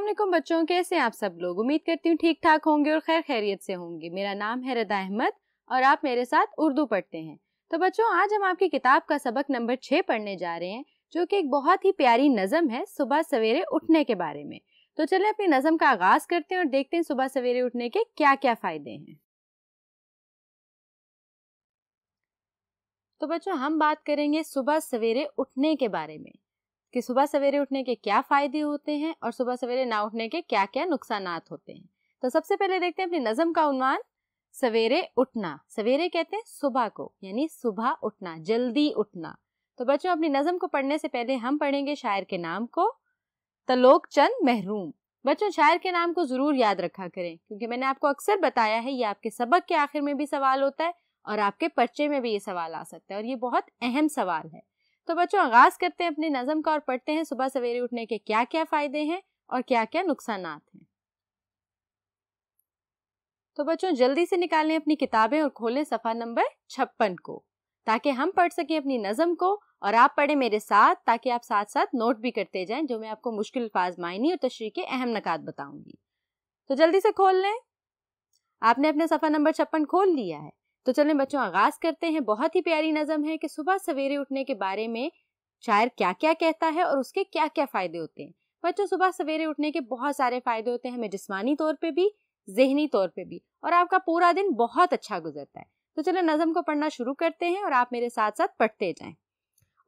अस्सलाम बच्चों, कैसे आप सब लोग? उम्मीद करती हूँ ठीक ठाक होंगे और खैर खैरियत से होंगे। मेरा नाम है रदा अहमद और आप मेरे साथ उर्दू पढ़ते हैं। तो बच्चों, आज हम आपकी किताब का सबक नंबर 6 पढ़ने जा रहे हैं, जो कि एक बहुत ही प्यारी नज़म है सुबह सवेरे उठने के बारे में। तो चलें अपनी नज़म का आगाज करते हैं और देखते हैं सुबह सवेरे उठने के क्या क्या फायदे हैं। तो बच्चों, हम बात करेंगे सुबह सवेरे उठने के बारे में कि सुबह सवेरे उठने के क्या फायदे होते हैं और सुबह सवेरे ना उठने के क्या क्या नुकसानात होते हैं। तो सबसे पहले देखते हैं अपनी नज़म का उन्वान, सवेरे उठना। सवेरे कहते हैं सुबह को, यानी सुबह उठना, जल्दी उठना। तो बच्चों, अपनी नज़म को पढ़ने से पहले हम पढ़ेंगे शायर के नाम को, तलोक चंद महरूम। बच्चों, शायर के नाम को जरूर याद रखा करें, क्योंकि मैंने आपको अक्सर बताया है ये आपके सबक के आखिर में भी सवाल होता है और आपके पर्चे में भी ये सवाल आ सकता है और ये बहुत अहम सवाल है। तो बच्चों, आगाज करते हैं अपनी नज़म का और पढ़ते हैं सुबह सवेरे उठने के क्या क्या फायदे हैं और क्या क्या नुकसानात हैं। तो बच्चों, जल्दी से निकालें अपनी किताबें और खोलें सफ़ा नंबर 56 को, ताकि हम पढ़ सकें अपनी नज़म को और आप पढ़ें मेरे साथ, ताकि आप साथ साथ नोट भी करते जाएं, जो मैं आपको मुश्किल अल्फाज, मायनी और तशरीह के अहम नुकात बताऊंगी। तो जल्दी से खोल लें। आपने अपने सफ़ा नंबर 56 खोल लिया है। तो चलें बच्चों, आगाज करते हैं। बहुत ही प्यारी नज़म है कि सुबह सवेरे उठने के बारे में शायर क्या क्या कहता है और उसके क्या क्या फायदे होते हैं। बच्चों, सुबह सवेरे उठने के बहुत सारे फायदे होते हैं, हमें जिस्मानी तौर पे भी, ज़हनी तौर पे भी, और आपका पूरा दिन बहुत अच्छा गुजरता है। तो चलो नज़म को पढ़ना शुरू करते हैं और आप मेरे साथ साथ पढ़ते जाएं।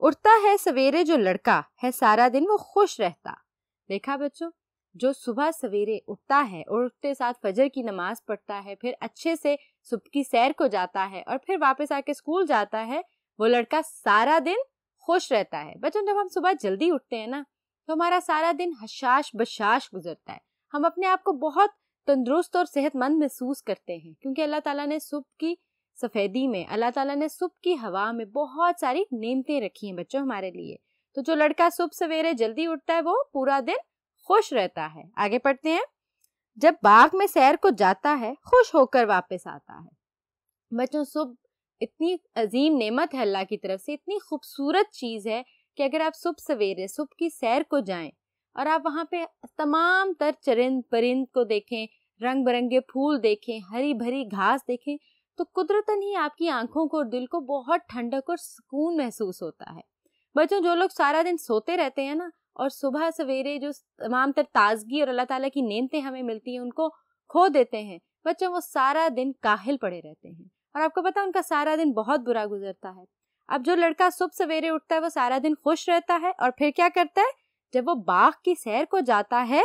उठता है सवेरे जो लड़का है, सारा दिन वो खुश रहता। देखा बच्चों, जो सुबह सवेरे उठता है और उठते साथ फजर की नमाज पढ़ता है, फिर अच्छे से सुबह की सैर को जाता है और फिर वापस आके स्कूल जाता है, वो लड़का सारा दिन खुश रहता है। बच्चों, जब हम सुबह जल्दी उठते हैं ना, तो हमारा सारा दिन हशाश बशाश गुजरता है। हम अपने आप को बहुत तंदुरुस्त और सेहतमंद महसूस करते हैं, क्योंकि अल्लाह ताला ने सुबह की सफ़ेदी में, अल्लाह ताला ने सुबह की हवा में बहुत सारी नेमतें रखी हैं बच्चों हमारे लिए। तो जो लड़का सुबह सवेरे जल्दी उठता है, वो पूरा दिन खुश रहता है। आगे पढ़ते हैं। जब बाग में सैर को जाता है, खुश होकर वापस आता है। बच्चों, सुबह इतनी अजीम नेमत है अल्लाह की तरफ से, इतनी खूबसूरत चीज़ है कि अगर आप सुबह सवेरे सुबह की सैर को जाएं और आप वहाँ पे तमाम तर चरिंद परिंद को देखें, रंग बिरंगे फूल देखें, हरी भरी घास देखें, तो कुदरतन ही आपकी आंखों को और दिल को बहुत ठंडक और सुकून महसूस होता है। बच्चों, जो लोग सारा दिन सोते रहते हैं ना और सुबह सवेरे जो तमाम तर ताजगी और अल्लाह ताला की नेमतें हमें मिलती हैं उनको खो देते हैं, बच्चों वो सारा दिन काहिल पड़े रहते हैं और आपको पता है उनका सारा दिन बहुत बुरा गुजरता है। अब जो लड़का सुबह सवेरे उठता है, वो सारा दिन खुश रहता है और फिर क्या करता है, जब वो बाग की सैर को जाता है,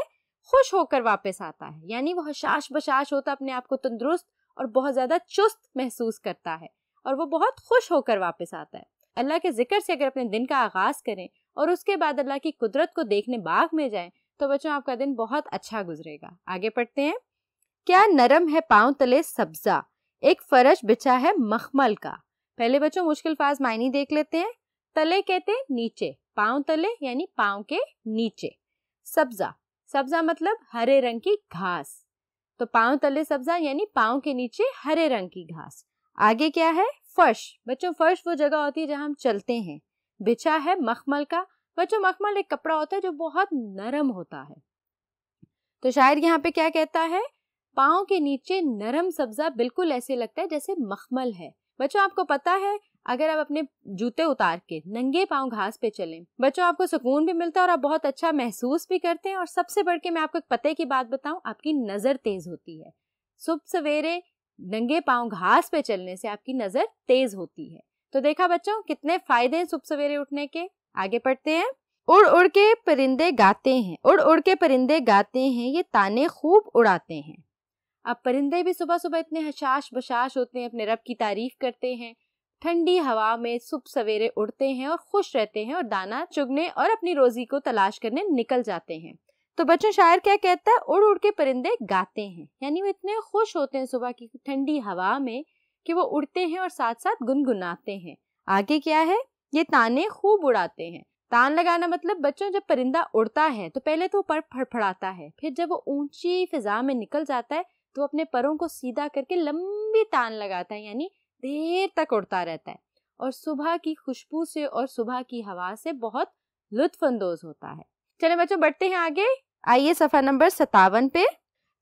खुश होकर वापस आता है, यानी वो हशाश बशाश होता, अपने आप को तंदुरुस्त और बहुत ज्यादा चुस्त महसूस करता है और वो बहुत खुश होकर वापस आता है। अल्लाह के जिक्र से अगर अपने दिन का आगाज करें और उसके बाद अल्लाह की कुदरत को देखने बाग में जाएं, तो बच्चों आपका दिन बहुत अच्छा गुजरेगा। आगे पढ़ते हैं। क्या नरम है पांव तले सब्जा, एक फर्श बिछा है मखमल का। पहले बच्चों मुश्किल फाज मायनी देख लेते हैं। तले कहते हैं नीचे, पांव तले यानी पांव के नीचे। सब्जा, सब्जा मतलब हरे रंग की घास, तो पांव तले सब्जा यानी पांव के नीचे हरे रंग की घास। आगे क्या है, फर्श। बच्चों, फर्श वो जगह होती है जहां हम चलते हैं। बिछा है मखमल का। बच्चों, मखमल एक कपड़ा होता है जो बहुत नरम होता है। तो शायद यहाँ पे क्या कहता है, पाँव के नीचे नरम सब्जा बिल्कुल ऐसे लगता है जैसे मखमल है। बच्चों, आपको पता है अगर आप अपने जूते उतार के नंगे पाँव घास पे चलें, बच्चों आपको सुकून भी मिलता है और आप बहुत अच्छा महसूस भी करते हैं। और सबसे बढ़ के मैं आपको एक पते की बात बताऊं, आपकी नजर तेज होती है। सुबह सवेरे नंगे पाँव घास पे चलने से आपकी नजर तेज होती है। तो देखा बच्चों कितने फायदे हैं सुबह सवेरे उठने के। आगे पढ़ते हैं। उड़ उड़ के परिंदे गाते हैं, उड़ उड़ के परिंदे गाते हैं, ये ताने खूब उड़ाते हैं। अब परिंदे भी सुबह सुबह इतने हशाश बशाश होते हैं, अपने रब की तारीफ करते हैं, ठंडी हवा में सुबह सवेरे उड़ते हैं और खुश रहते हैं और दाना चुगने और अपनी रोजी को तलाश करने निकल जाते हैं। तो बच्चों, शायर क्या कहता है, उड़ उड़ के परिंदे गाते हैं, यानी वो इतने खुश होते हैं सुबह की ठंडी हवा में कि वो उड़ते हैं और साथ साथ गुनगुनाते हैं। आगे क्या है, ये ताने खूब उड़ाते हैं। तान लगाना मतलब बच्चों, जब परिंदा उड़ता है तो पहले तो पर फड़फड़ाता है, फिर जब वो ऊंची फिजा में निकल जाता है तो अपने परों को सीधा करके लंबी तान लगाता है, यानी देर तक उड़ता रहता है और सुबह की खुशबू से और सुबह की हवा से बहुत लुत्फ अंदोज होता है। चले बच्चों बढ़ते हैं आगे। आइए सफ़ा नंबर 57 पे।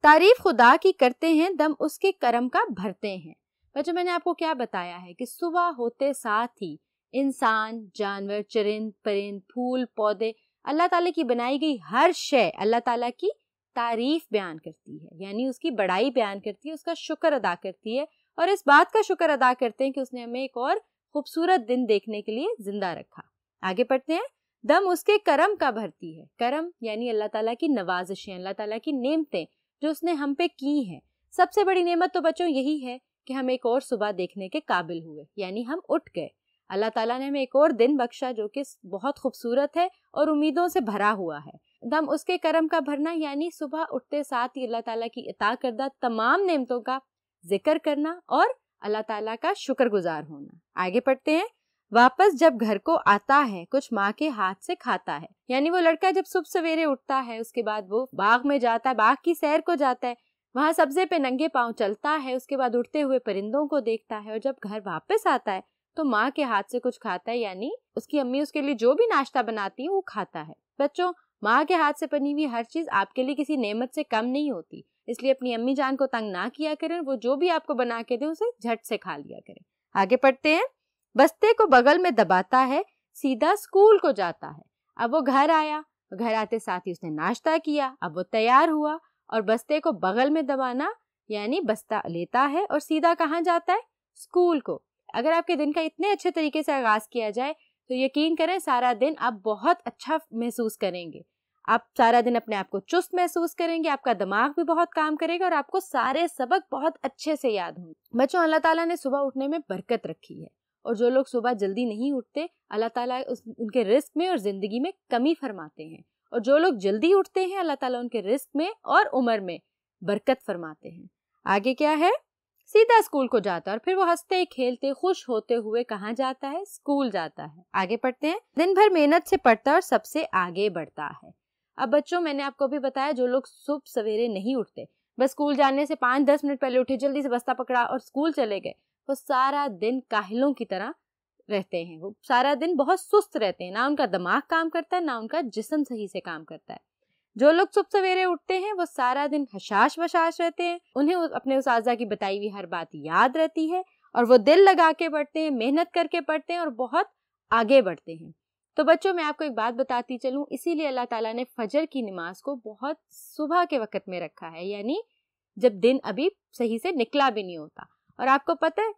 तारीफ खुदा की करते हैं, दम उसके करम का भरते हैं। बच्चों मैंने आपको क्या बताया है कि सुबह होते साथ ही इंसान, जानवर, चरिंद परिंद, फूल पौधे, अल्लाह ताला की बनाई गई हर शय अल्लाह ताला की तारीफ बयान करती है, यानी उसकी बड़ाई बयान करती है, उसका शुक्र अदा करती है और इस बात का शुक्र अदा करते हैं कि उसने हमें एक और खूबसूरत दिन देखने के लिए जिंदा रखा। आगे पढ़ते हैं। दम उसके करम का भरती है। करम यानी अल्लाह ताला की नवाजिशें, अल्लाह ताला की नेमतें जो उसने हम पे की हैं। सबसे बड़ी नेमत तो बच्चों यही है कि हम एक और सुबह देखने के काबिल हुए, यानी हम उठ गए। अल्लाह ताला ने हमें एक और दिन बख्शा जो कि बहुत खूबसूरत है और उम्मीदों से भरा हुआ है। दम उसके करम का भरना यानी सुबह उठते साथ ही अल्लाह ताला की इता करदा तमाम नेमतों का जिक्र करना और अल्लाह ताला का शुक्रगुजार होना। आगे पढ़ते हैं। वापस जब घर को आता है कुछ माँ के हाथ से खाता है, यानी वो लड़का जब सुबह सवेरे उठता है उसके बाद वो बाग में जाता है, बाग की सैर को जाता है, वहाँ सब्जे पे नंगे पांव चलता है, उसके बाद उड़ते हुए परिंदों को देखता है और जब घर वापस आता है तो माँ के हाथ से कुछ खाता है, यानी उसकी अम्मी उसके लिए जो भी नाश्ता बनाती है वो खाता है। बच्चों माँ के हाथ से बनी हुई हर चीज आपके लिए किसी नेमत से कम नहीं होती, इसलिए अपनी अम्मी जान को तंग ना किया करें, वो जो भी आपको बना के दे उसे झट से खा लिया करें। आगे पढ़ते हैं। बस्ते को बगल में दबाता है, सीधा स्कूल को जाता है। अब वो घर आया, घर आते साथ ही उसने नाश्ता किया, अब वो तैयार हुआ और बस्ते को बगल में दबाना यानी बस्ता लेता है और सीधा कहाँ जाता है? स्कूल को। अगर आपके दिन का इतने अच्छे तरीके से आगाज किया जाए तो यकीन करें सारा दिन आप बहुत अच्छा महसूस करेंगे। आप सारा दिन अपने आप को चुस्त महसूस करेंगे, आपका दिमाग भी बहुत काम करेगा और आपको सारे सबक बहुत अच्छे से याद होंगे। बच्चों अल्लाह ताला ने सुबह उठने में बरकत रखी है और जो लोग सुबह जल्दी नहीं उठते अल्लाह ताला उनके रिस्क में और जिंदगी में कमी फरमाते हैं, और जो लोग जल्दी उठते हैं अल्लाह ताला उनके रिस्क में और उम्र में बरकत फरमाते हैं। आगे क्या है? सीधा स्कूल को जाता है और फिर वो हंसते खेलते खुश होते हुए कहाँ जाता है? स्कूल जाता है। आगे पढ़ते हैं। दिन भर मेहनत से पढ़ता है और सबसे आगे बढ़ता है। अब बच्चों मैंने आपको भी बताया जो लोग सुबह सवेरे नहीं उठते, बस स्कूल जाने से 5-10 मिनट पहले उठे, जल्दी से बस्ता पकड़ा और स्कूल चले गए, वो सारा दिन काहिलों की तरह रहते हैं। वो सारा दिन बहुत सुस्त रहते हैं, ना उनका दिमाग काम करता है ना उनका जिस्म सही से काम करता है। जो लोग सुबह सवेरे उठते हैं वो सारा दिन हशाश बशाश रहते हैं, उन्हें अपने उस्ताज़ा की बताई हुई हर बात याद रहती है और वो दिल लगा के पढ़ते हैं, मेहनत करके पढ़ते हैं और बहुत आगे बढ़ते हैं। तो बच्चों मैं आपको एक बात बताती चलूं, इसीलिए अल्लाह ताला ने फजर की नमाज को बहुत सुबह के वक्त में रखा है, यानी जब दिन अभी सही से निकला भी नहीं होता। और आपको पता है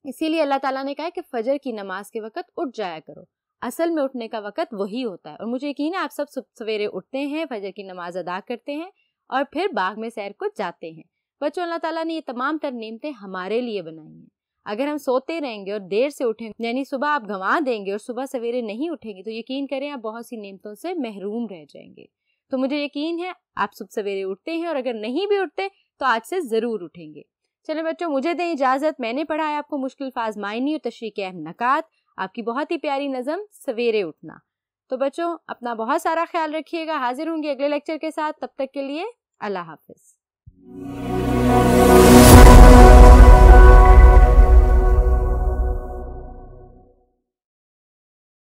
इसीलिए अल्लाह ताला ने कहा है कि फजर की नमाज के वक्त उठ जाया करो। असल में उठने का वक्त वही होता है और मुझे यकीन है आप सब सवेरे उठते हैं, फजर की नमाज अदा करते हैं और फिर बाग में सैर को जाते हैं। बच्चों अल्लाह ताला ने ये तमाम तर नेमतें हमारे लिए बनाई हैं। अगर हम सोते रहेंगे और देर से उठेंगे, यानी सुबह आप गंवा देंगे और सुबह सवेरे नहीं उठेंगे, तो यकीन करें आप बहुत सी नेमतों से महरूम रह जाएंगे। तो मुझे यकीन है आप सुबह सवेरे उठते हैं और अगर नहीं भी उठते तो आज से ज़रूर उठेंगे। चलो बच्चों मुझे दें इजाज़त। मैंने पढ़ाया आपको मुश्किल अल्फाज मायनी और तशरीह के अहम नकात, आपकी बहुत ही प्यारी नज़म सवेरे उठना। तो बच्चों अपना बहुत सारा ख्याल रखिएगा। हाजिर होंगे अगले लेक्चर के साथ, तब तक के लिए अल्लाह हाफिज़।